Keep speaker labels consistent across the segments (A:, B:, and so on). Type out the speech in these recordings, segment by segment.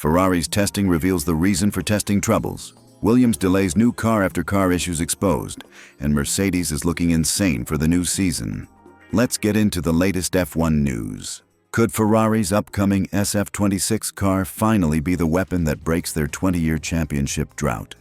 A: Ferrari's testing reveals the reason for testing troubles. Williams delays new car after car issues exposed, and Mercedes is looking insane for the new season. Let's get into the latest F1 news. Could Ferrari's upcoming SF26 car finally be the weapon that breaks their 20-year championship drought?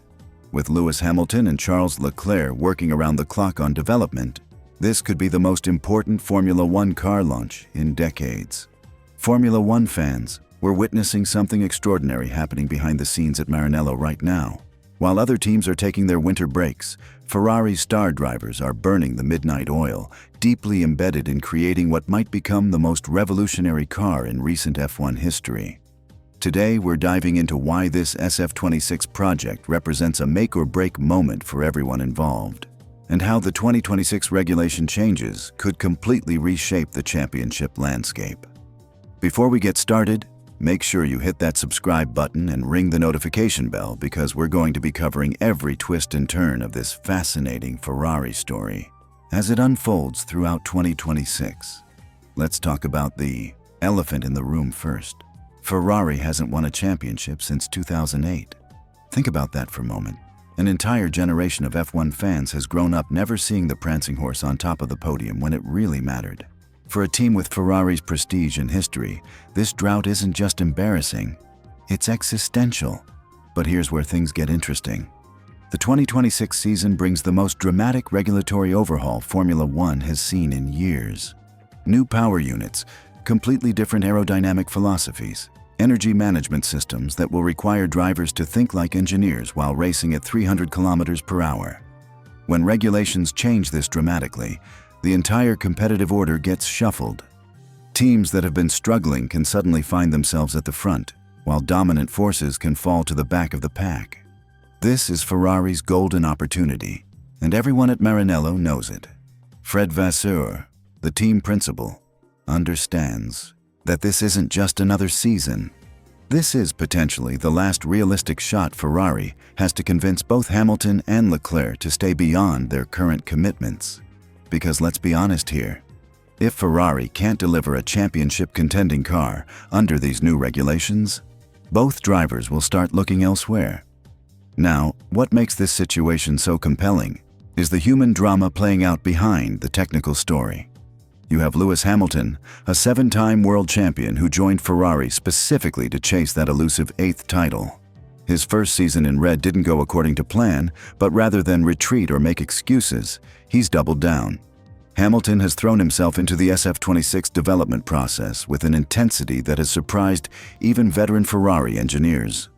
A: With Lewis Hamilton and Charles Leclerc working around the clock on development, this could be the most important Formula One car launch in decades. Formula One fans, we're witnessing something extraordinary happening behind the scenes at Maranello right now. While other teams are taking their winter breaks, Ferrari's star drivers are burning the midnight oil, deeply embedded in creating what might become the most revolutionary car in recent F1 history. Today, we're diving into why this SF26 project represents a make-or-break moment for everyone involved, and how the 2026 regulation changes could completely reshape the championship landscape. Before we get started, make sure you hit that subscribe button and ring the notification bell because we're going to be covering every twist and turn of this fascinating Ferrari story as it unfolds throughout 2026. Let's talk about the elephant in the room first. Ferrari hasn't won a championship since 2008. Think about that for a moment. An entire generation of F1 fans has grown up never seeing the prancing horse on top of the podium when it really mattered. For a team with Ferrari's prestige and history, this drought isn't just embarrassing, it's existential. But here's where things get interesting. The 2026 season brings the most dramatic regulatory overhaul Formula One has seen in years. New power units, completely different aerodynamic philosophies, energy management systems that will require drivers to think like engineers while racing at 300 kilometers per hour. When regulations change this dramatically, the entire competitive order gets shuffled. Teams that have been struggling can suddenly find themselves at the front, while dominant forces can fall to the back of the pack. This is Ferrari's golden opportunity, and everyone at Maranello knows it. Fred Vasseur, the team principal, understands that this isn't just another season. This is potentially the last realistic shot Ferrari has to convince both Hamilton and Leclerc to stay beyond their current commitments. Because let's be honest here, if Ferrari can't deliver a championship contending car under these new regulations, both drivers will start looking elsewhere. Now, what makes this situation so compelling is the human drama playing out behind the technical story. You have Lewis Hamilton, a 7-time world champion who joined Ferrari specifically to chase that elusive 8th title. His first season in red didn't go according to plan, but rather than retreat or make excuses, he's doubled down. Hamilton has thrown himself into the SF26 development process with an intensity that has surprised even veteran Ferrari engineers.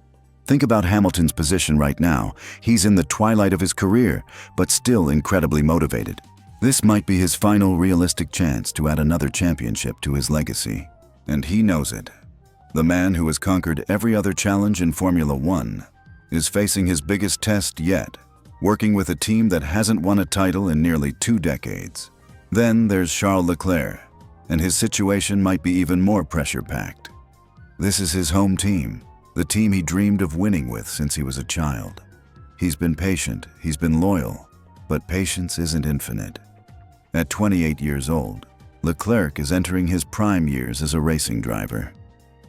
A: Think about Hamilton's position right now. He's in the twilight of his career, but still incredibly motivated. This might be his final realistic chance to add another championship to his legacy, and he knows it. The man who has conquered every other challenge in Formula One is facing his biggest test yet, working with a team that hasn't won a title in nearly 2 decades. Then there's Charles Leclerc, and his situation might be even more pressure-packed. This is his home team, the team he dreamed of winning with since he was a child. He's been patient, he's been loyal, but patience isn't infinite. At 28 years old, Leclerc is entering his prime years as a racing driver.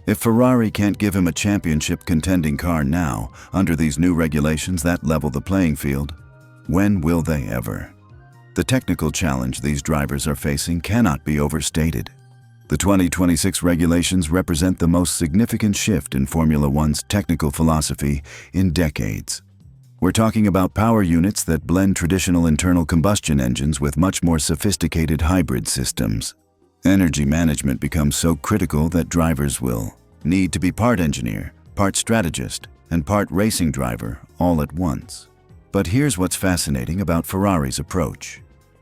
A: If Ferrari can't give him a championship contending car now, under these new regulations that level the playing field, when will they ever? The technical challenge these drivers are facing cannot be overstated. The 2026 regulations represent the most significant shift in Formula One's technical philosophy in decades. We're talking about power units that blend traditional internal combustion engines with much more sophisticated hybrid systems. Energy management becomes so critical that drivers will need to be part engineer, part strategist, and part racing driver all at once. But here's what's fascinating about Ferrari's approach.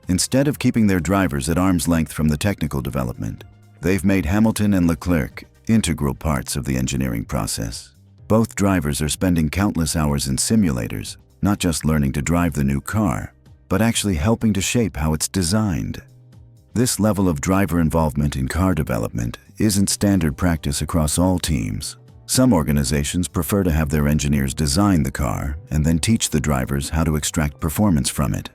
A: Instead of keeping their drivers at arm's length from the technical development, they've made Hamilton and Leclerc integral parts of the engineering process. Both drivers are spending countless hours in simulators, not just learning to drive the new car, but actually helping to shape how it's designed. This level of driver involvement in car development isn't standard practice across all teams. Some organizations prefer to have their engineers design the car and then teach the drivers how to extract performance from it.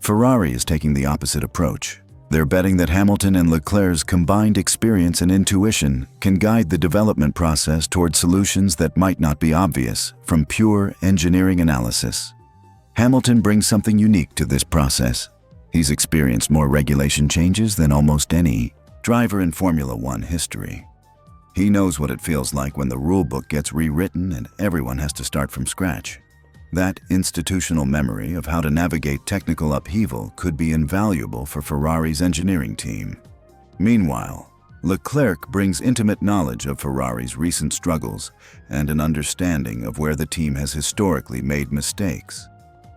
A: Ferrari is taking the opposite approach. They're betting that Hamilton and Leclerc's combined experience and intuition can guide the development process toward solutions that might not be obvious from pure engineering analysis. Hamilton brings something unique to this process. He's experienced more regulation changes than almost any driver in Formula One history. He knows what it feels like when the rulebook gets rewritten and everyone has to start from scratch. That institutional memory of how to navigate technical upheaval could be invaluable for Ferrari's engineering team. Meanwhile, Leclerc brings intimate knowledge of Ferrari's recent struggles and an understanding of where the team has historically made mistakes.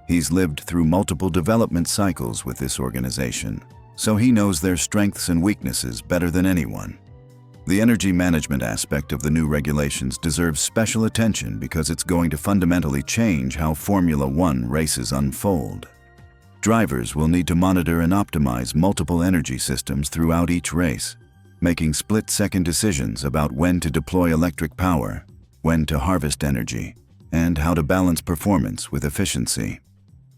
A: He's lived through multiple development cycles with this organization, so he knows their strengths and weaknesses better than anyone. The energy management aspect of the new regulations deserves special attention because it's going to fundamentally change how Formula One races unfold. Drivers will need to monitor and optimize multiple energy systems throughout each race, making split-second decisions about when to deploy electric power, when to harvest energy, and how to balance performance with efficiency.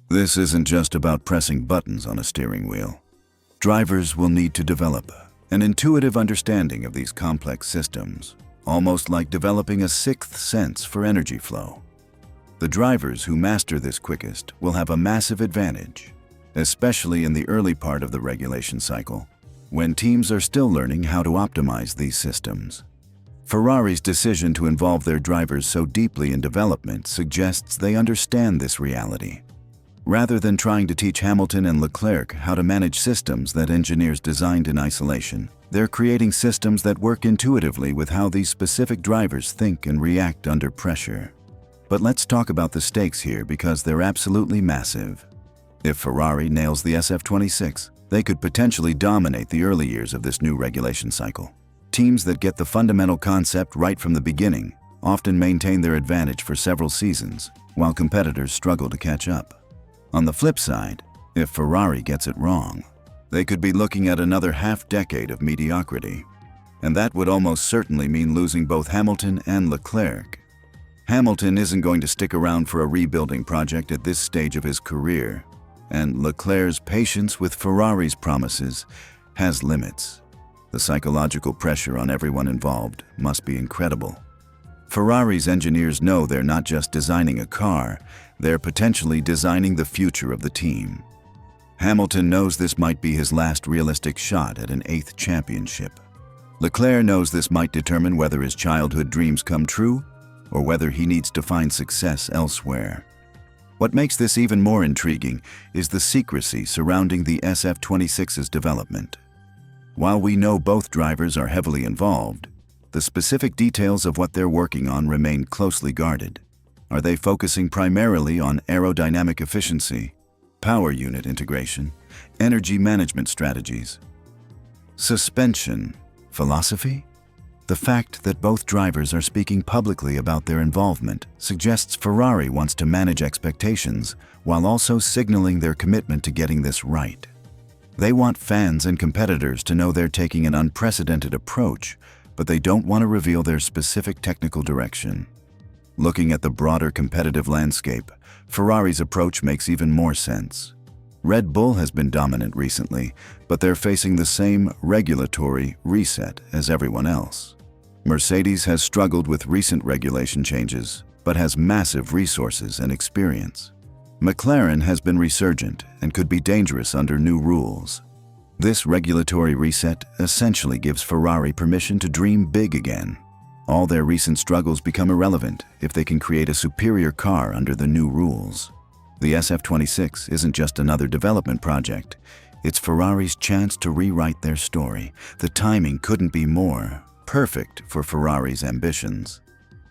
A: This isn't just about pressing buttons on a steering wheel. Drivers will need to develop an intuitive understanding of these complex systems, almost like developing a sixth sense for energy flow. The drivers who master this quickest will have a massive advantage, especially in the early part of the regulation cycle, when teams are still learning how to optimize these systems. Ferrari's decision to involve their drivers so deeply in development suggests they understand this reality. Rather than trying to teach Hamilton and Leclerc how to manage systems that engineers designed in isolation, they're creating systems that work intuitively with how these specific drivers think and react under pressure. But let's talk about the stakes here because they're absolutely massive. If Ferrari nails the SF26, they could potentially dominate the early years of this new regulation cycle. Teams that get the fundamental concept right from the beginning often maintain their advantage for several seasons, while competitors struggle to catch up. On the flip side, if Ferrari gets it wrong, they could be looking at another half-decade of mediocrity. And that would almost certainly mean losing both Hamilton and Leclerc. Hamilton isn't going to stick around for a rebuilding project at this stage of his career, and Leclerc's patience with Ferrari's promises has limits. The psychological pressure on everyone involved must be incredible. Ferrari's engineers know they're not just designing a car, they're potentially designing the future of the team. Hamilton knows this might be his last realistic shot at an 8th championship. Leclerc knows this might determine whether his childhood dreams come true or whether he needs to find success elsewhere. What makes this even more intriguing is the secrecy surrounding the SF26's development. While we know both drivers are heavily involved, the specific details of what they're working on remain closely guarded. Are they focusing primarily on aerodynamic efficiency, power unit integration, energy management strategies, suspension, philosophy? The fact that both drivers are speaking publicly about their involvement suggests Ferrari wants to manage expectations while also signaling their commitment to getting this right. They want fans and competitors to know they're taking an unprecedented approach, but they don't want to reveal their specific technical direction. Looking at the broader competitive landscape, Ferrari's approach makes even more sense. Red Bull has been dominant recently, but they're facing the same regulatory reset as everyone else. Mercedes has struggled with recent regulation changes, but has massive resources and experience. McLaren has been resurgent and could be dangerous under new rules. This regulatory reset essentially gives Ferrari permission to dream big again. All their recent struggles become irrelevant if they can create a superior car under the new rules. The SF26 isn't just another development project. It's Ferrari's chance to rewrite their story. The timing couldn't be more perfect for Ferrari's ambitions.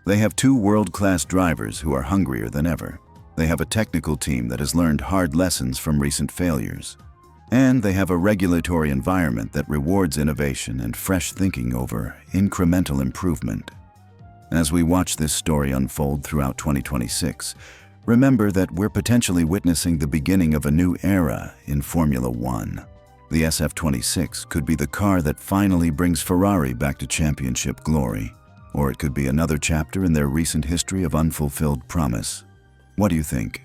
A: They have two world-class drivers who are hungrier than ever. They have a technical team that has learned hard lessons from recent failures. And they have a regulatory environment that rewards innovation and fresh thinking over incremental improvement. As we watch this story unfold throughout 2026, remember that we're potentially witnessing the beginning of a new era in Formula One. The SF26 could be the car that finally brings Ferrari back to championship glory, or it could be another chapter in their recent history of unfulfilled promise. What do you think?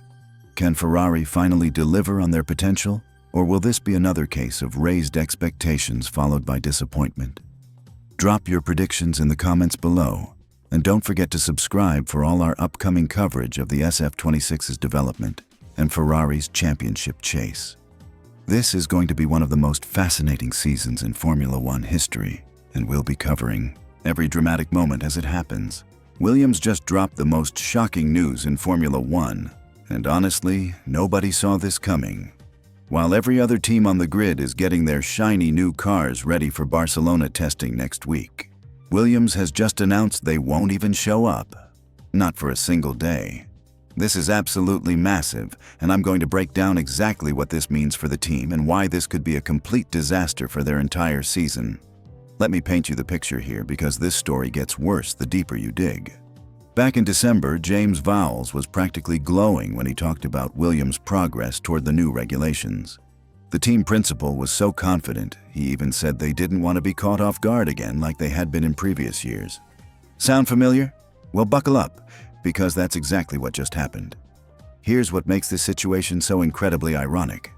A: Can Ferrari finally deliver on their potential? Or will this be another case of raised expectations followed by disappointment? Drop your predictions in the comments below, and don't forget to subscribe for all our upcoming coverage of the SF26's development and Ferrari's championship chase. This is going to be one of the most fascinating seasons in Formula One history, and we'll be covering every dramatic moment as it happens. Williams just dropped the most shocking news in Formula One, and honestly, nobody saw this coming. While every other team on the grid is getting their shiny new cars ready for Barcelona testing next week, Williams has just announced they won't even show up. Not for a single day. This is absolutely massive, and I'm going to break down exactly what this means for the team and why this could be a complete disaster for their entire season. Let me paint you the picture here, because this story gets worse the deeper you dig. Back in December, James Vowles was practically glowing when he talked about Williams' progress toward the new regulations. The team principal was so confident, he even said they didn't want to be caught off guard again like they had been in previous years. Sound familiar? Well, buckle up, because that's exactly what just happened. Here's what makes this situation so incredibly ironic.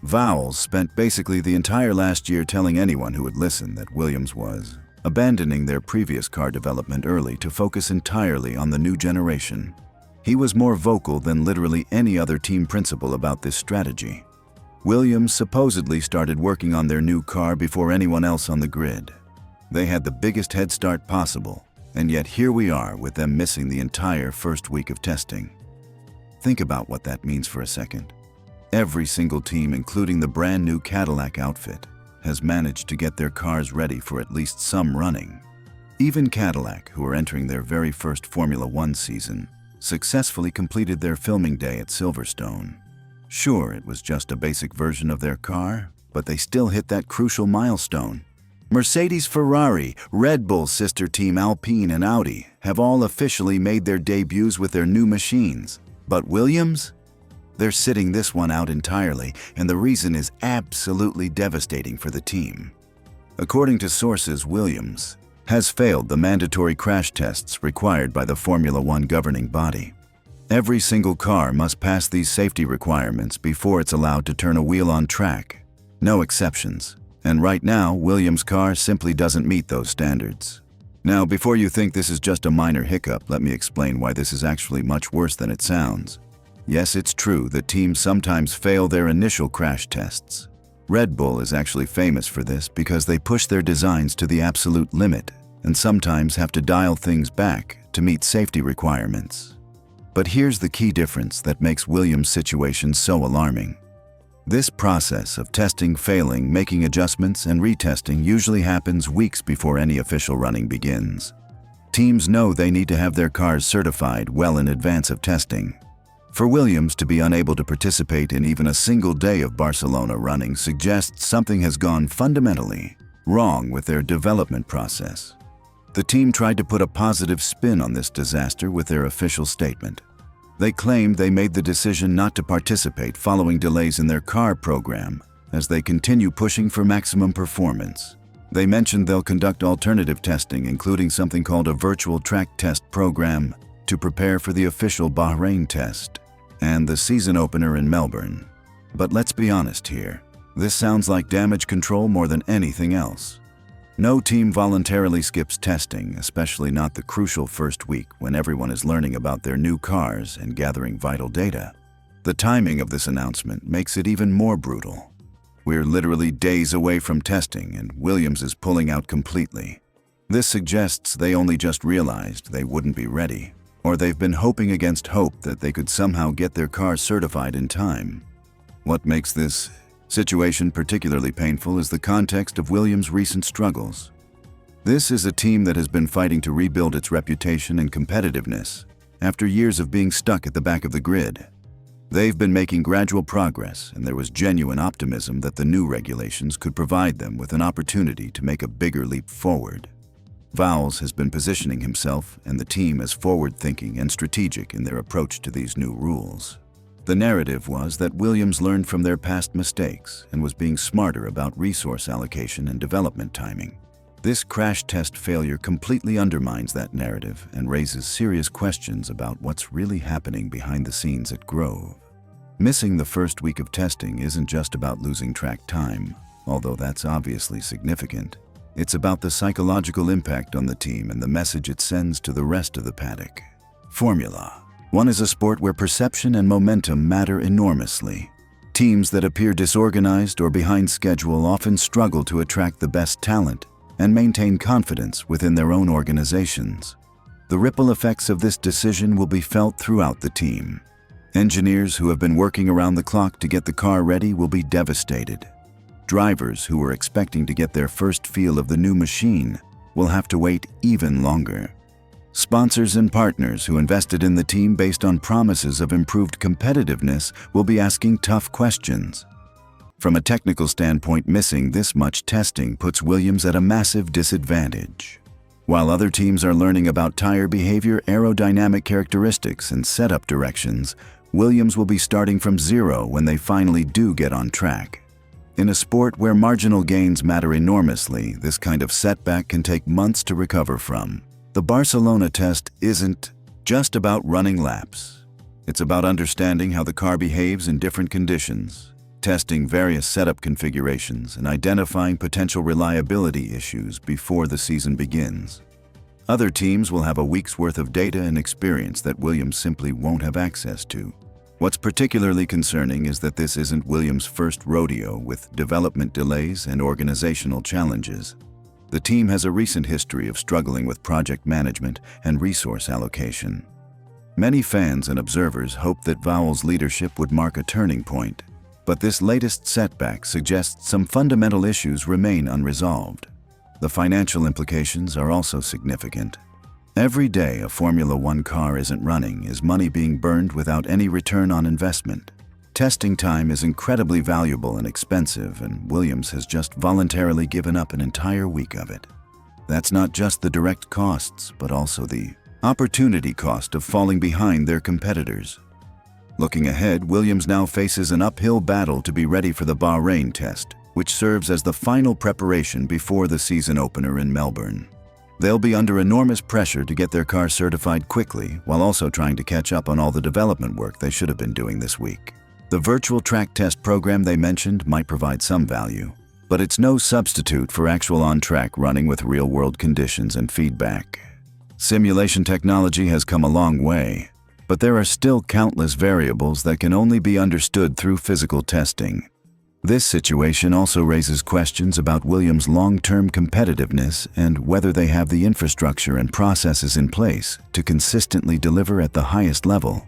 A: Vowles spent basically the entire last year telling anyone who would listen that Williams was abandoning their previous car development early to focus entirely on the new generation. He was more vocal than literally any other team principal about this strategy. Williams supposedly started working on their new car before anyone else on the grid. They had the biggest head start possible, and yet here we are with them missing the entire first week of testing. Think about what that means for a second. Every single team, including the brand new Cadillac outfit, has managed to get their cars ready for at least some running. Even Cadillac, who are entering their very first Formula One season, successfully completed their filming day at Silverstone. Sure, it was just a basic version of their car, but they still hit that crucial milestone. Mercedes, Ferrari, Red Bull's sister team Alpine, and Audi have all officially made their debuts with their new machines. But Williams? They're sitting this one out entirely, and the reason is absolutely devastating for the team. According to sources, Williams has failed the mandatory crash tests required by the Formula One governing body. Every single car must pass these safety requirements before it's allowed to turn a wheel on track. No exceptions. And right now, Williams' car simply doesn't meet those standards. Now, before you think this is just a minor hiccup, let me explain why this is actually much worse than it sounds. Yes, it's true that teams sometimes fail their initial crash tests. Red Bull is actually famous for this because they push their designs to the absolute limit and sometimes have to dial things back to meet safety requirements. But here's the key difference that makes Williams' situation so alarming. This process of testing, failing, making adjustments, and retesting usually happens weeks before any official running begins. Teams know they need to have their cars certified well in advance of testing. For Williams to be unable to participate in even a single day of Barcelona running suggests something has gone fundamentally wrong with their development process. The team tried to put a positive spin on this disaster with their official statement. They claimed they made the decision not to participate following delays in their car program as they continue pushing for maximum performance. They mentioned they'll conduct alternative testing, including something called a virtual track test program, to prepare for the official Bahrain test and the season opener in Melbourne. But let's be honest here. This sounds like damage control more than anything else. No team voluntarily skips testing, especially not the crucial first week when everyone is learning about their new cars and gathering vital data. The timing of this announcement makes it even more brutal. We're literally days away from testing, and Williams is pulling out completely. This suggests they only just realized they wouldn't be ready, or they've been hoping against hope that they could somehow get their car certified in time. What makes this situation particularly painful is the context of Williams' recent struggles. This is a team that has been fighting to rebuild its reputation and competitiveness after years of being stuck at the back of the grid. They've been making gradual progress, and there was genuine optimism that the new regulations could provide them with an opportunity to make a bigger leap forward. Vowles has been positioning himself and the team as forward-thinking and strategic in their approach to these new rules. The narrative was that Williams learned from their past mistakes and was being smarter about resource allocation and development timing. This crash test failure completely undermines that narrative and raises serious questions about what's really happening behind the scenes at Grove. Missing the first week of testing isn't just about losing track time, although that's obviously significant. It's about the psychological impact on the team and the message it sends to the rest of the paddock. Formula One is a sport where perception and momentum matter enormously. Teams that appear disorganized or behind schedule often struggle to attract the best talent and maintain confidence within their own organizations. The ripple effects of this decision will be felt throughout the team. Engineers who have been working around the clock to get the car ready will be devastated. Drivers who were expecting to get their first feel of the new machine will have to wait even longer. Sponsors and partners who invested in the team based on promises of improved competitiveness will be asking tough questions. From a technical standpoint, missing this much testing puts Williams at a massive disadvantage. While other teams are learning about tire behavior, aerodynamic characteristics, and setup directions, Williams will be starting from zero when they finally do get on track. In a sport where marginal gains matter enormously, this kind of setback can take months to recover from. The Barcelona test isn't just about running laps. It's about understanding how the car behaves in different conditions, testing various setup configurations, and identifying potential reliability issues before the season begins. Other teams will have a week's worth of data and experience that Williams simply won't have access to. What's particularly concerning is that this isn't Williams' first rodeo with development delays and organizational challenges. The team has a recent history of struggling with project management and resource allocation. Many fans and observers hoped that Vowell's leadership would mark a turning point, but this latest setback suggests some fundamental issues remain unresolved. The financial implications are also significant. Every day a Formula One car isn't running is money being burned without any return on investment. Testing time is incredibly valuable and expensive, and Williams has just voluntarily given up an entire week of it. That's not just the direct costs, but also the opportunity cost of falling behind their competitors. Looking ahead, Williams now faces an uphill battle to be ready for the Bahrain test, which serves as the final preparation before the season opener in Melbourne. They'll be under enormous pressure to get their car certified quickly, while also trying to catch up on all the development work they should have been doing this week. The virtual track test program they mentioned might provide some value, but it's no substitute for actual on-track running with real-world conditions and feedback. Simulation technology has come a long way, but there are still countless variables that can only be understood through physical testing. This situation also raises questions about Williams' long-term competitiveness and whether they have the infrastructure and processes in place to consistently deliver at the highest level.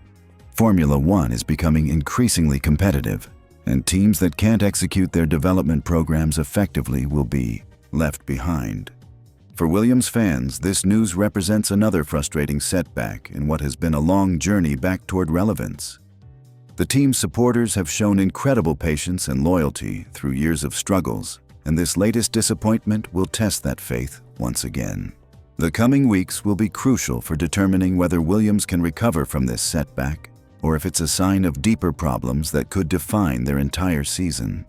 A: Formula One is becoming increasingly competitive, and teams that can't execute their development programs effectively will be left behind. For Williams fans, this news represents another frustrating setback in what has been a long journey back toward relevance. The team's supporters have shown incredible patience and loyalty through years of struggles, and this latest disappointment will test that faith once again. The coming weeks will be crucial for determining whether Williams can recover from this setback, or if it's a sign of deeper problems that could define their entire season.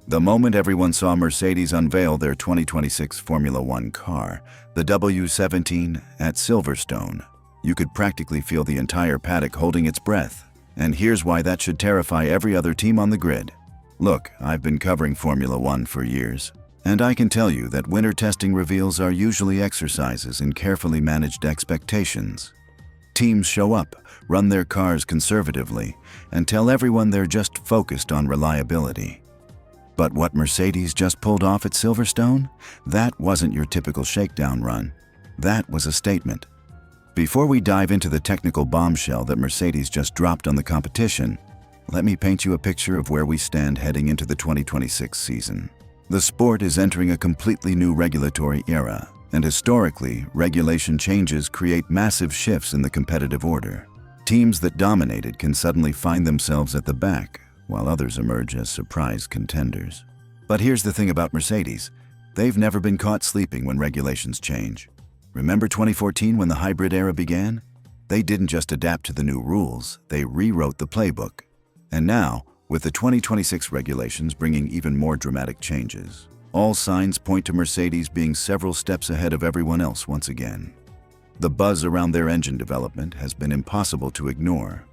A: The moment everyone saw Mercedes unveil their 2026 Formula One car, the W17 at Silverstone, you could practically feel the entire paddock holding its breath. And here's why that should terrify every other team on the grid. Look, I've been covering Formula One for years, and I can tell you that winter testing reveals are usually exercises in carefully managed expectations. Teams show up, run their cars conservatively, and tell everyone they're just focused on reliability. But what Mercedes just pulled off at Silverstone? That wasn't your typical shakedown run. That was a statement. Before we dive into the technical bombshell that Mercedes just dropped on the competition, let me paint you a picture of where we stand heading into the 2026 season. The sport is entering a completely new regulatory era, and historically, regulation changes create massive shifts in the competitive order. Teams that dominated can suddenly find themselves at the back, while others emerge as surprise contenders. But here's the thing about Mercedes. They've never been caught sleeping when regulations change. Remember 2014 when the hybrid era began? They didn't just adapt to the new rules, they rewrote the playbook. And now, with the 2026 regulations bringing even more dramatic changes, all signs point to Mercedes being several steps ahead of everyone else once again. The buzz around their engine development has been impossible to ignore.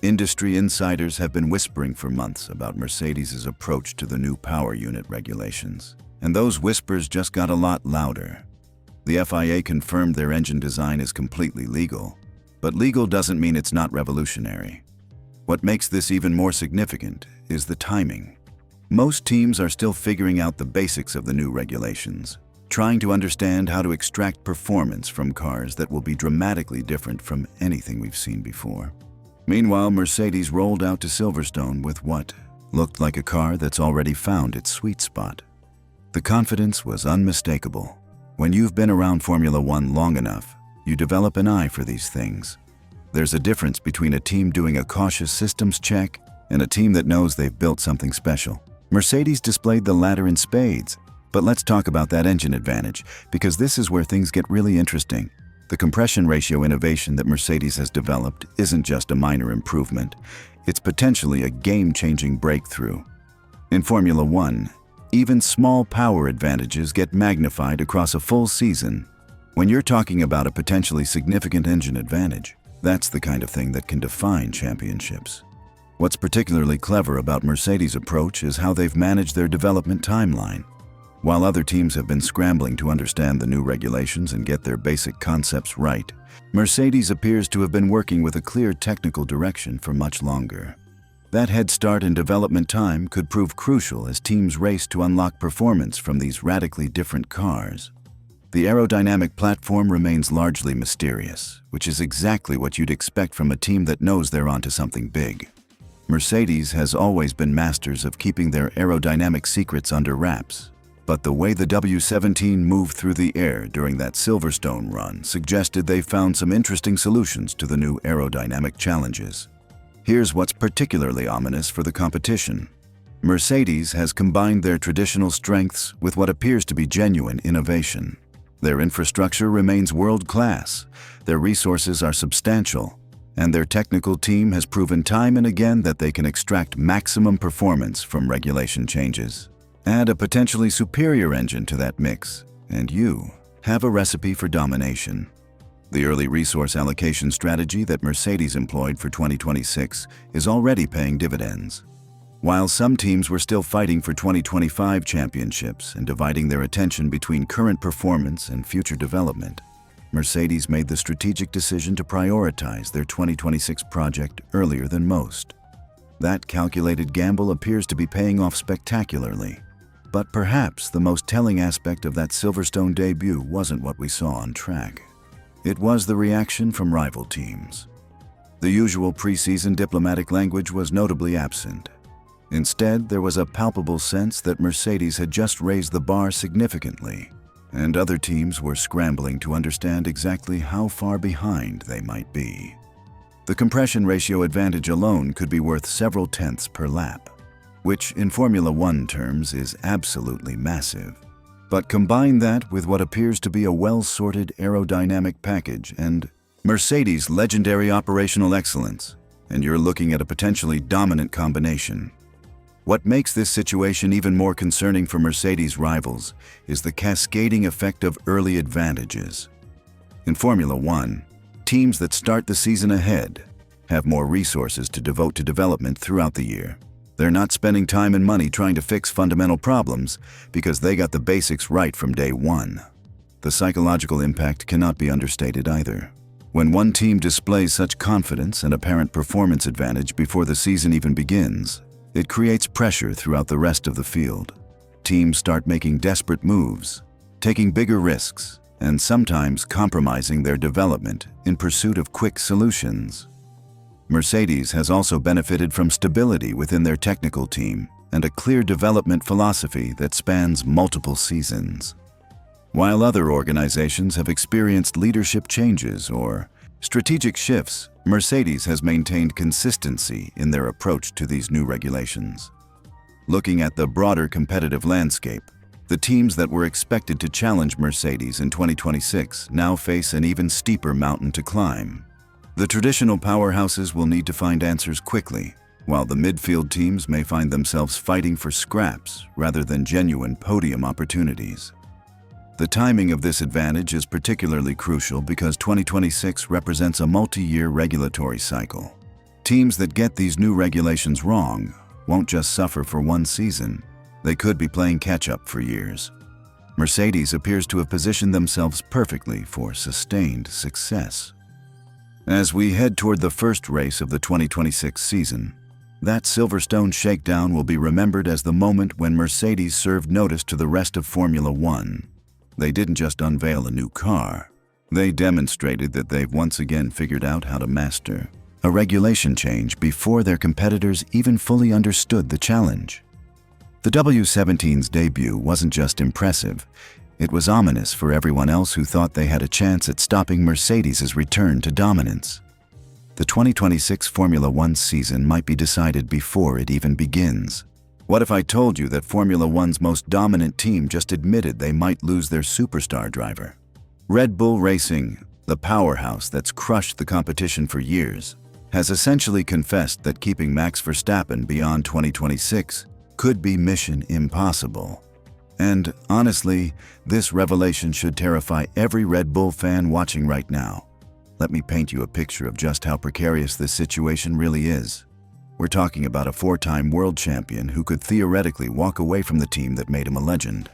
A: Industry insiders have been whispering for months about Mercedes' approach to the new power unit regulations, and those whispers just got a lot louder. The FIA confirmed their engine design is completely legal, but legal doesn't mean it's not revolutionary. What makes this even more significant is the timing. Most teams are still figuring out the basics of the new regulations, trying to understand how to extract performance from cars that will be dramatically different from anything we've seen before. Meanwhile, Mercedes rolled out to Silverstone with what looked like a car that's already found its sweet spot. The confidence was unmistakable. When you've been around Formula One long enough, you develop an eye for these things. There's a difference between a team doing a cautious systems check and a team that knows they've built something special. Mercedes displayed the latter in spades. But let's talk about that engine advantage, because this is where things get really interesting. The compression ratio innovation that Mercedes has developed isn't just a minor improvement, it's potentially a game-changing breakthrough. In Formula One, even small power advantages get magnified across a full season. When you're talking about a potentially significant engine advantage, that's the kind of thing that can define championships. What's particularly clever about Mercedes' approach is how they've managed their development timeline. While other teams have been scrambling to understand the new regulations and get their basic concepts right, Mercedes appears to have been working with a clear technical direction for much longer. That head start in development time could prove crucial as teams race to unlock performance from these radically different cars. The aerodynamic platform remains largely mysterious, which is exactly what you'd expect from a team that knows they're onto something big. Mercedes has always been masters of keeping their aerodynamic secrets under wraps. But the way the W17 moved through the air during that Silverstone run suggested they found some interesting solutions to the new aerodynamic challenges. Here's what's particularly ominous for the competition. Mercedes has combined their traditional strengths with what appears to be genuine innovation. Their infrastructure remains world-class, their resources are substantial, and their technical team has proven time and again that they can extract maximum performance from regulation changes. Add a potentially superior engine to that mix, and you have a recipe for domination. The early resource allocation strategy that Mercedes employed for 2026 is already paying dividends. While some teams were still fighting for 2025 championships and dividing their attention between current performance and future development, Mercedes made the strategic decision to prioritize their 2026 project earlier than most. That calculated gamble appears to be paying off spectacularly. But perhaps the most telling aspect of that Silverstone debut wasn't what we saw on track. It was the reaction from rival teams. The usual preseason diplomatic language was notably absent. Instead, there was a palpable sense that Mercedes had just raised the bar significantly, and other teams were scrambling to understand exactly how far behind they might be. The compression ratio advantage alone could be worth several tenths per lap, which in Formula One terms is absolutely massive. But combine that with what appears to be a well-sorted aerodynamic package and Mercedes' legendary operational excellence, and you're looking at a potentially dominant combination. What makes this situation even more concerning for Mercedes' rivals is the cascading effect of early advantages. In Formula One, teams that start the season ahead have more resources to devote to development throughout the year. They're not spending time and money trying to fix fundamental problems because they got the basics right from day one. The psychological impact cannot be understated either. When one team displays such confidence and apparent performance advantage before the season even begins, it creates pressure throughout the rest of the field. Teams start making desperate moves, taking bigger risks, and sometimes compromising their development in pursuit of quick solutions. Mercedes has also benefited from stability within their technical team and a clear development philosophy that spans multiple seasons. While other organizations have experienced leadership changes or strategic shifts, Mercedes has maintained consistency in their approach to these new regulations. Looking at the broader competitive landscape, the teams that were expected to challenge Mercedes in 2026 now face an even steeper mountain to climb. The traditional powerhouses will need to find answers quickly, while the midfield teams may find themselves fighting for scraps rather than genuine podium opportunities. The timing of this advantage is particularly crucial because 2026 represents a multi-year regulatory cycle. Teams that get these new regulations wrong won't just suffer for one season. They could be playing catch-up for years. Mercedes appears to have positioned themselves perfectly for sustained success. As we head toward the first race of the 2026 season, that Silverstone shakedown will be remembered as the moment when Mercedes served notice to the rest of Formula One. They didn't just unveil a new car. They demonstrated that they've once again figured out how to master a regulation change before their competitors even fully understood the challenge. The W17's debut wasn't just impressive, it was ominous for everyone else who thought they had a chance at stopping Mercedes' return to dominance. The 2026 Formula One season might be decided before it even begins. What if I told you that Formula One's most dominant team just admitted they might lose their superstar driver? Red Bull Racing, the powerhouse that's crushed the competition for years, has essentially confessed that keeping Max Verstappen beyond 2026 could be mission impossible. And honestly, this revelation should terrify every Red Bull fan watching right now. Let me paint you a picture of just how precarious this situation really is. We're talking about a four-time world champion who could theoretically walk away from the team that made him a legend.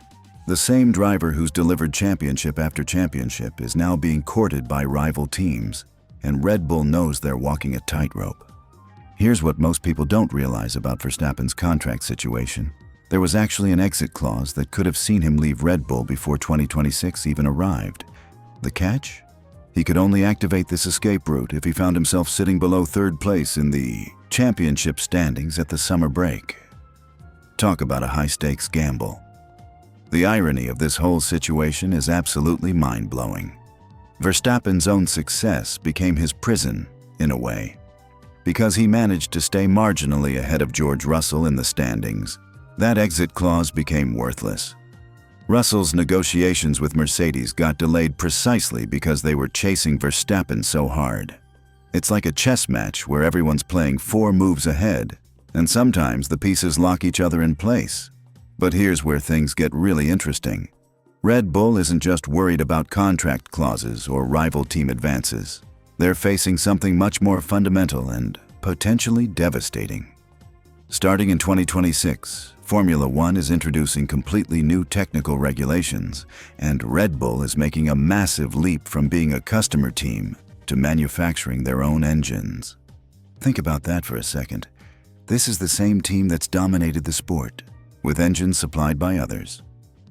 A: The same driver who's delivered championship after championship is now being courted by rival teams, and Red Bull knows they're walking a tightrope. Here's what most people don't realize about Verstappen's contract situation. There was actually an exit clause that could have seen him leave Red Bull before 2026 even arrived. The catch? He could only activate this escape route if he found himself sitting below third place in the championship standings at the summer break. Talk about a high-stakes gamble. The irony of this whole situation is absolutely mind-blowing. Verstappen's own success became his prison, in a way. Because he managed to stay marginally ahead of George Russell in the standings, that exit clause became worthless. Russell's negotiations with Mercedes got delayed precisely because they were chasing Verstappen so hard. It's like a chess match where everyone's playing 4 moves ahead, and sometimes the pieces lock each other in place. But here's where things get really interesting. Red Bull isn't just worried about contract clauses or rival team advances. They're facing something much more fundamental and potentially devastating. Starting in 2026, Formula One is introducing completely new technical regulations, and Red Bull is making a massive leap from being a customer team to manufacturing their own engines. Think about that for a second. This is the same team that's dominated the sport, with engines supplied by others.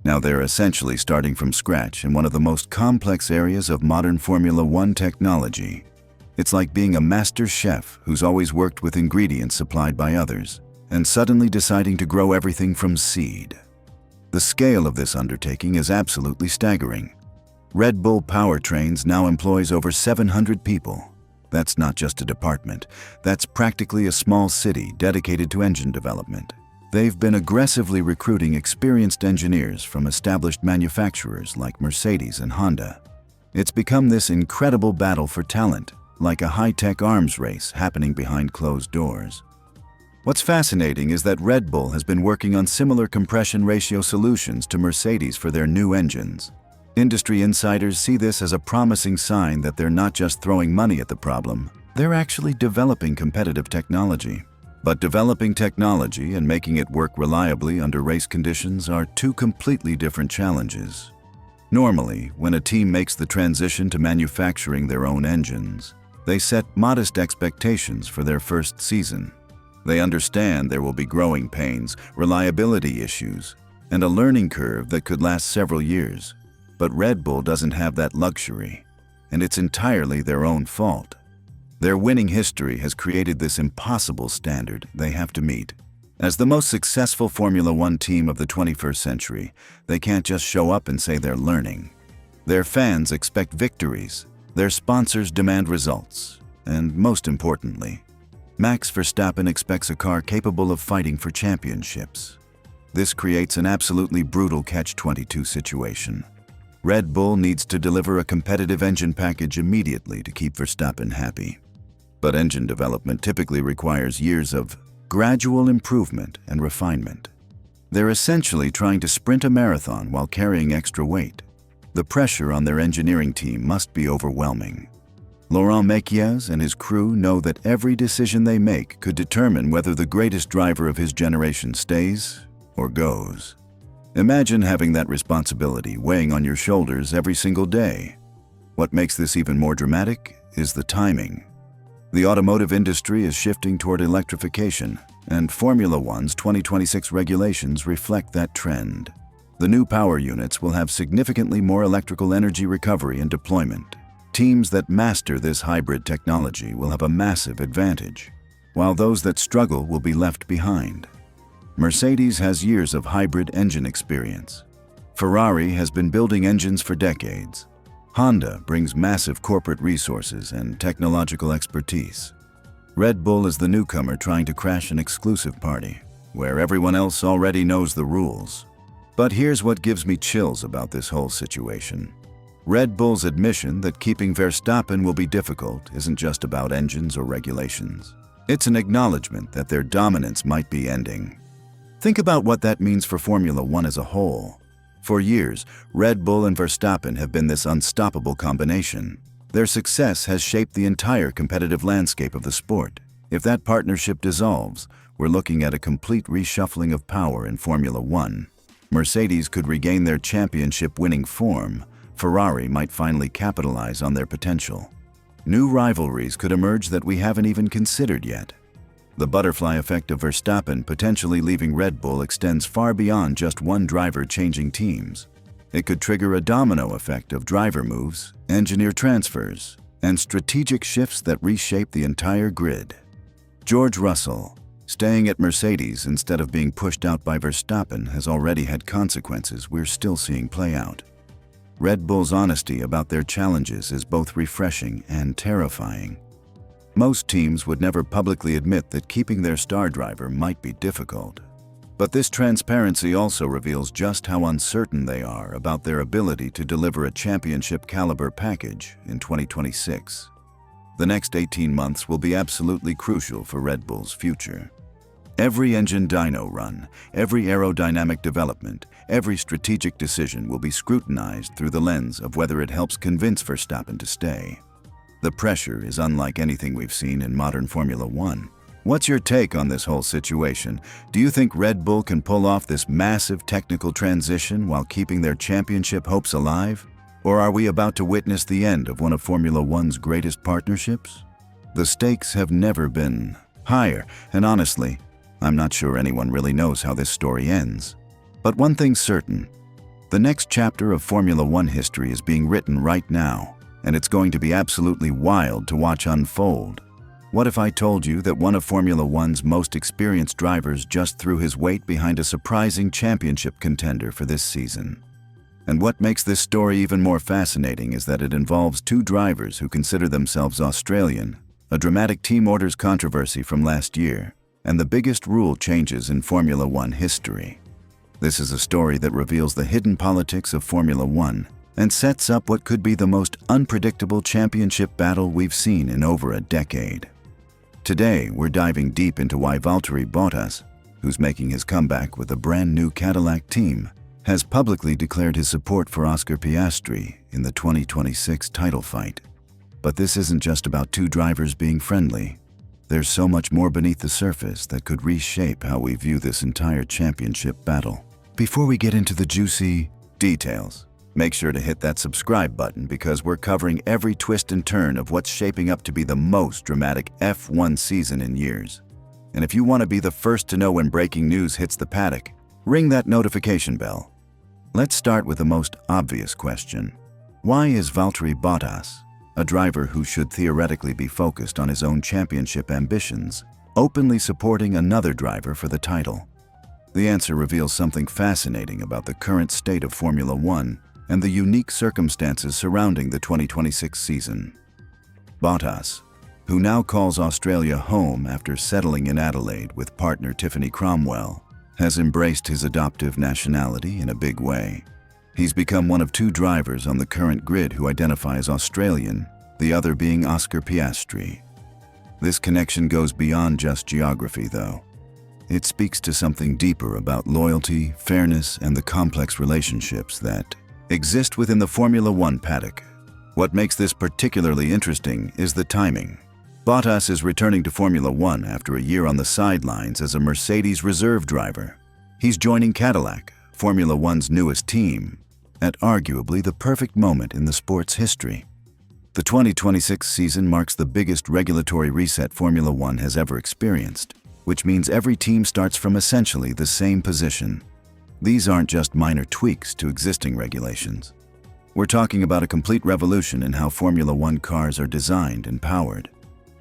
A: Now they're essentially starting from scratch in one of the most complex areas of modern Formula One technology. It's like being a master chef who's always worked with ingredients supplied by others, and suddenly deciding to grow everything from seed. The scale of this undertaking is absolutely staggering. Red Bull Powertrains now employs over 700 people. That's not just a department, that's practically a small city dedicated to engine development. They've been aggressively recruiting experienced engineers from established manufacturers like Mercedes and Honda. It's become this incredible battle for talent, like a high-tech arms race happening behind closed doors. What's fascinating is that Red Bull has been working on similar compression ratio solutions to Mercedes for their new engines. Industry insiders see this as a promising sign that they're not just throwing money at the problem, they're actually developing competitive technology. But developing technology and making it work reliably under race conditions are two completely different challenges. Normally, when a team makes the transition to manufacturing their own engines, they set modest expectations for their first season. They understand there will be growing pains, reliability issues, and a learning curve that could last several years. But Red Bull doesn't have that luxury, and it's entirely their own fault. Their winning history has created this impossible standard they have to meet. As the most successful Formula One team of the 21st century, they can't just show up and say they're learning. Their fans expect victories, their sponsors demand results, and most importantly, Max Verstappen expects a car capable of fighting for championships. This creates an absolutely brutal catch-22 situation. Red Bull needs to deliver a competitive engine package immediately to keep Verstappen happy. But engine development typically requires years of gradual improvement and refinement. They're essentially trying to sprint a marathon while carrying extra weight. The pressure on their engineering team must be overwhelming. Laurent Mekies and his crew know that every decision they make could determine whether the greatest driver of his generation stays or goes. Imagine having that responsibility weighing on your shoulders every single day. What makes this even more dramatic is the timing. The automotive industry is shifting toward electrification, and Formula One's 2026 regulations reflect that trend. The new power units will have significantly more electrical energy recovery and deployment. Teams that master this hybrid technology will have a massive advantage, while those that struggle will be left behind. Mercedes has years of hybrid engine experience. Ferrari has been building engines for decades. Honda brings massive corporate resources and technological expertise. Red Bull is the newcomer trying to crash an exclusive party, where everyone else already knows the rules. But here's what gives me chills about this whole situation. Red Bull's admission that keeping Verstappen will be difficult isn't just about engines or regulations. It's an acknowledgement that their dominance might be ending. Think about what that means for Formula One as a whole. For years, Red Bull and Verstappen have been this unstoppable combination. Their success has shaped the entire competitive landscape of the sport. If that partnership dissolves, we're looking at a complete reshuffling of power in Formula One. Mercedes could regain their championship-winning form. Ferrari might finally capitalize on their potential. New rivalries could emerge that we haven't even considered yet. The butterfly effect of Verstappen potentially leaving Red Bull extends far beyond just one driver changing teams. It could trigger a domino effect of driver moves, engineer transfers, and strategic shifts that reshape the entire grid. George Russell, staying at Mercedes instead of being pushed out by Verstappen, has already had consequences we're still seeing play out. Red Bull's honesty about their challenges is both refreshing and terrifying. Most teams would never publicly admit that keeping their star driver might be difficult. But this transparency also reveals just how uncertain they are about their ability to deliver a championship-caliber package in 2026. The next 18 months will be absolutely crucial for Red Bull's future. Every engine dyno run, every aerodynamic development, every strategic decision will be scrutinized through the lens of whether it helps convince Verstappen to stay. The pressure is unlike anything we've seen in modern Formula One. What's your take on this whole situation? Do you think Red Bull can pull off this massive technical transition while keeping their championship hopes alive? Or are we about to witness the end of one of Formula One's greatest partnerships? The stakes have never been higher, and honestly, I'm not sure anyone really knows how this story ends. But one thing's certain, the next chapter of Formula One history is being written right now, and it's going to be absolutely wild to watch unfold. What if I told you that one of Formula One's most experienced drivers just threw his weight behind a surprising championship contender for this season? And what makes this story even more fascinating is that it involves two drivers who consider themselves Australian, a dramatic team orders controversy from last year, and the biggest rule changes in Formula One history. This is a story that reveals the hidden politics of Formula One and sets up what could be the most unpredictable championship battle we've seen in over a decade. Today, we're diving deep into why Valtteri Bottas, who's making his comeback with a brand new Cadillac team, has publicly declared his support for Oscar Piastri in the 2026 title fight. But this isn't just about two drivers being friendly. There's so much more beneath the surface that could reshape how we view this entire championship battle. Before we get into the juicy details, make sure to hit that subscribe button because we're covering every twist and turn of what's shaping up to be the most dramatic F1 season in years. And if you want to be the first to know when breaking news hits the paddock, ring that notification bell. Let's start with the most obvious question. Why is Valtteri Bottas, a driver who should theoretically be focused on his own championship ambitions, openly supporting another driver for the title? The answer reveals something fascinating about the current state of Formula One and the unique circumstances surrounding the 2026 season. Bottas, who now calls Australia home after settling in Adelaide with partner Tiffany Cromwell, has embraced his adoptive nationality in a big way. He's become one of two drivers on the current grid who identify as Australian, the other being Oscar Piastri. This connection goes beyond just geography, though. It speaks to something deeper about loyalty, fairness, and the complex relationships that exist within the Formula One paddock. What makes this particularly interesting is the timing. Bottas is returning to Formula One after a year on the sidelines as a Mercedes reserve driver. He's joining Cadillac, Formula One's newest team, at arguably the perfect moment in the sport's history. The 2026 season marks the biggest regulatory reset Formula One has ever experienced, which means every team starts from essentially the same position. These aren't just minor tweaks to existing regulations. We're talking about a complete revolution in how Formula One cars are designed and powered.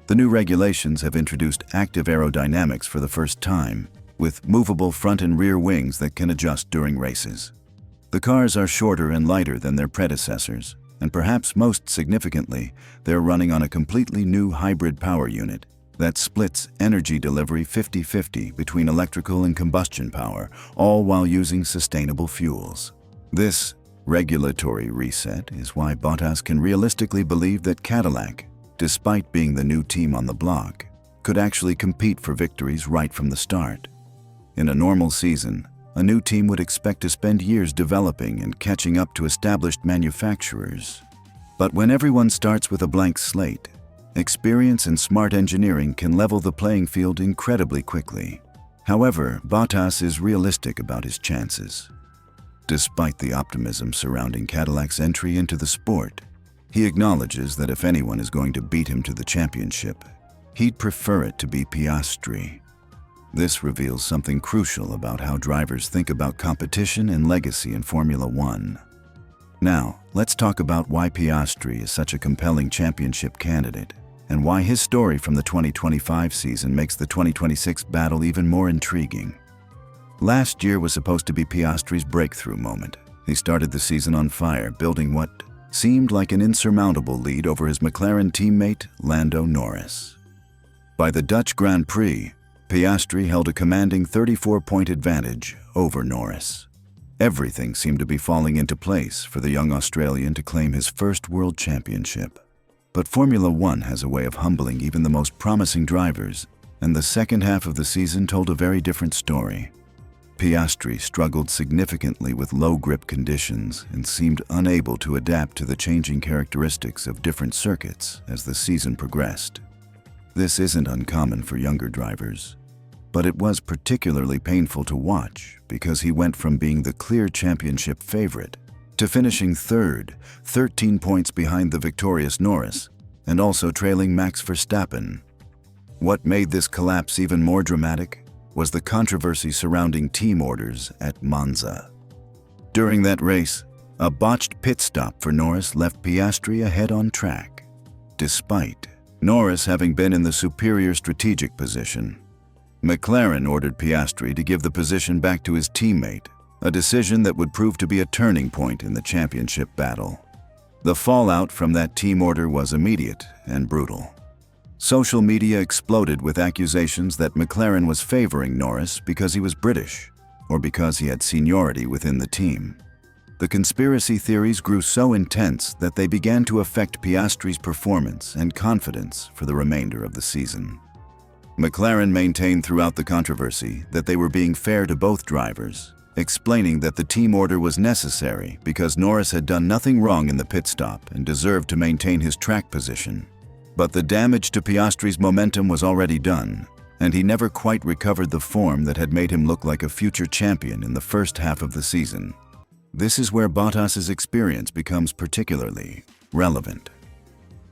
A: The new regulations have introduced active aerodynamics for the first time, with movable front and rear wings that can adjust during races. The cars are shorter and lighter than their predecessors, and perhaps most significantly, they're running on a completely new hybrid power unit that splits energy delivery 50-50 between electrical and combustion power, all while using sustainable fuels. This regulatory reset is why Bottas can realistically believe that Cadillac, despite being the new team on the block, could actually compete for victories right from the start. In a normal season, a new team would expect to spend years developing and catching up to established manufacturers. But when everyone starts with a blank slate, experience and smart engineering can level the playing field incredibly quickly. However, Bottas is realistic about his chances. Despite the optimism surrounding Cadillac's entry into the sport, he acknowledges that if anyone is going to beat him to the championship, he'd prefer it to be Piastri. This reveals something crucial about how drivers think about competition and legacy in Formula One. Now, let's talk about why Piastri is such a compelling championship candidate, and why his story from the 2025 season makes the 2026 battle even more intriguing. Last year was supposed to be Piastri's breakthrough moment. He started the season on fire, building what seemed like an insurmountable lead over his McLaren teammate, Lando Norris. By the Dutch Grand Prix, Piastri held a commanding 34-point advantage over Norris. Everything seemed to be falling into place for the young Australian to claim his first world championship. But Formula One has a way of humbling even the most promising drivers, and the second half of the season told a very different story. Piastri struggled significantly with low grip conditions and seemed unable to adapt to the changing characteristics of different circuits as the season progressed. This isn't uncommon for younger drivers, but it was particularly painful to watch because he went from being the clear championship favorite to finishing third, 13 points behind the victorious Norris, and also trailing Max Verstappen. What made this collapse even more dramatic was the controversy surrounding team orders at Monza. During that race, a botched pit stop for Norris left Piastri ahead on track. Despite Norris having been in the superior strategic position, McLaren ordered Piastri to give the position back to his teammate, a decision that would prove to be a turning point in the championship battle. The fallout from that team order was immediate and brutal. Social media exploded with accusations that McLaren was favoring Norris because he was British, or because he had seniority within the team. The conspiracy theories grew so intense that they began to affect Piastri's performance and confidence for the remainder of the season. McLaren maintained throughout the controversy that they were being fair to both drivers, explaining that the team order was necessary because Norris had done nothing wrong in the pit stop and deserved to maintain his track position. But the damage to Piastri's momentum was already done, and he never quite recovered the form that had made him look like a future champion in the first half of the season. This is where Bottas's experience becomes particularly relevant.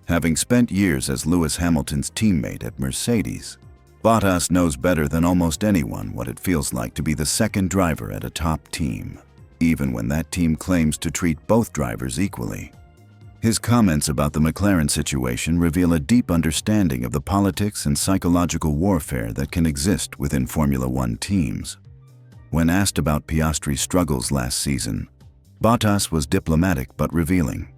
A: Having spent years as Lewis Hamilton's teammate at Mercedes, Bottas knows better than almost anyone what it feels like to be the second driver at a top team, even when that team claims to treat both drivers equally. His comments about the McLaren situation reveal a deep understanding of the politics and psychological warfare that can exist within Formula One teams. When asked about Piastri's struggles last season, Bottas was diplomatic but revealing.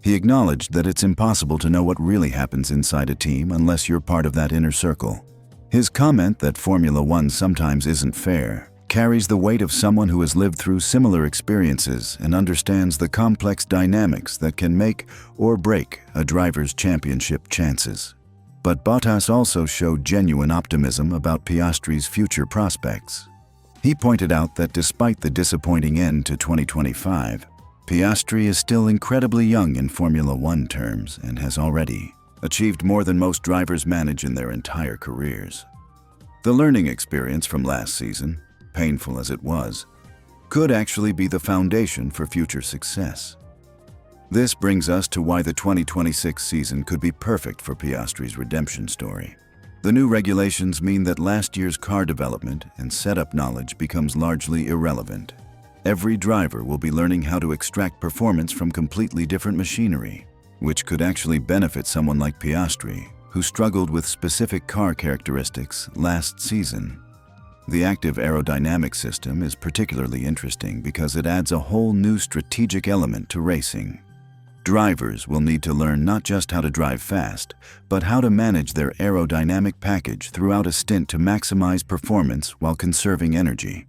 A: He acknowledged that it's impossible to know what really happens inside a team unless you're part of that inner circle. His comment that Formula One sometimes isn't fair carries the weight of someone who has lived through similar experiences and understands the complex dynamics that can make or break a driver's championship chances. But Bottas also showed genuine optimism about Piastri's future prospects. He pointed out that despite the disappointing end to 2025, Piastri is still incredibly young in Formula One terms and has already achieved more than most drivers manage in their entire careers. The learning experience from last season, painful as it was, could actually be the foundation for future success. This brings us to why the 2026 season could be perfect for Piastri's redemption story. The new regulations mean that last year's car development and setup knowledge becomes largely irrelevant. Every driver will be learning how to extract performance from completely different machinery, which could actually benefit someone like Piastri, who struggled with specific car characteristics last season. The active aerodynamic system is particularly interesting because it adds a whole new strategic element to racing. Drivers will need to learn not just how to drive fast, but how to manage their aerodynamic package throughout a stint to maximize performance while conserving energy.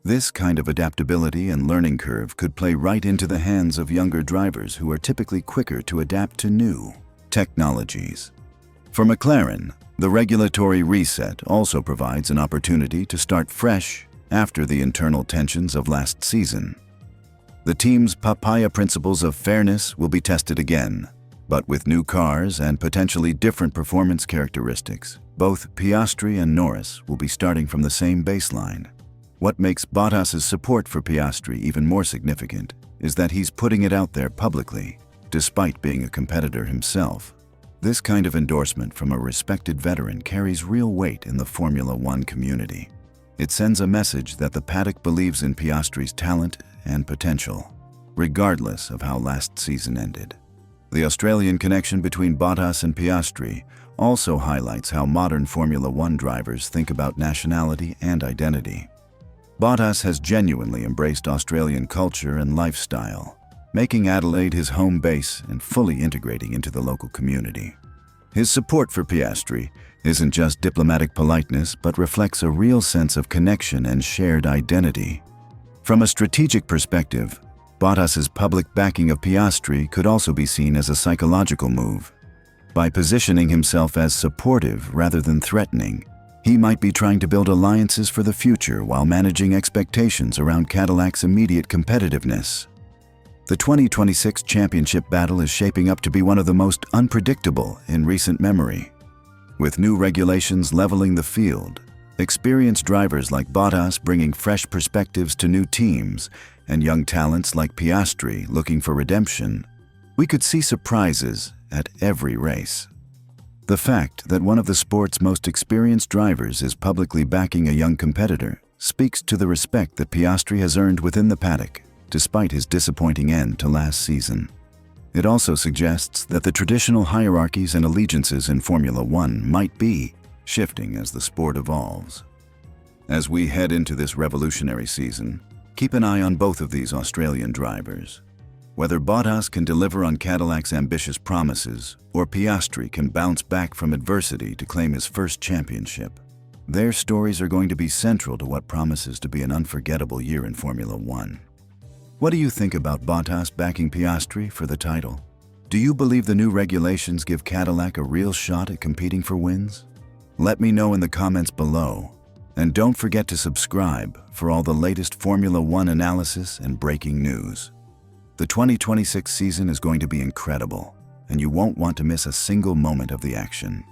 A: This kind of adaptability and learning curve could play right into the hands of younger drivers who are typically quicker to adapt to new technologies. For McLaren, the regulatory reset also provides an opportunity to start fresh after the internal tensions of last season. The team's Papaya principles of fairness will be tested again, but with new cars and potentially different performance characteristics. Both Piastri and Norris will be starting from the same baseline. What makes Bottas's support for Piastri even more significant is that he's putting it out there publicly, despite being a competitor himself. This kind of endorsement from a respected veteran carries real weight in the Formula One community. It sends a message that the paddock believes in Piastri's talent and potential, regardless of how last season ended. The Australian connection between Bottas and Piastri also highlights how modern Formula One drivers think about nationality and identity. Bottas has genuinely embraced Australian culture and lifestyle, making Adelaide his home base and fully integrating into the local community. His support for Piastri isn't just diplomatic politeness, but reflects a real sense of connection and shared identity. From a strategic perspective, Bottas's public backing of Piastri could also be seen as a psychological move. By positioning himself as supportive rather than threatening, he might be trying to build alliances for the future while managing expectations around Cadillac's immediate competitiveness. The 2026 championship battle is shaping up to be one of the most unpredictable in recent memory. With new regulations leveling the field, experienced drivers like Bottas bringing fresh perspectives to new teams, and young talents like Piastri looking for redemption, we could see surprises at every race. The fact that one of the sport's most experienced drivers is publicly backing a young competitor speaks to the respect that Piastri has earned within the paddock, despite his disappointing end to last season. It also suggests that the traditional hierarchies and allegiances in Formula One might be shifting as the sport evolves. As we head into this revolutionary season, keep an eye on both of these Australian drivers. Whether Bottas can deliver on Cadillac's ambitious promises, or Piastri can bounce back from adversity to claim his first championship, their stories are going to be central to what promises to be an unforgettable year in Formula One. What do you think about Bottas backing Piastri for the title? Do you believe the new regulations give Cadillac a real shot at competing for wins? Let me know in the comments below. And don't forget to subscribe for all the latest Formula One analysis and breaking news. The 2026 season is going to be incredible, and you won't want to miss a single moment of the action.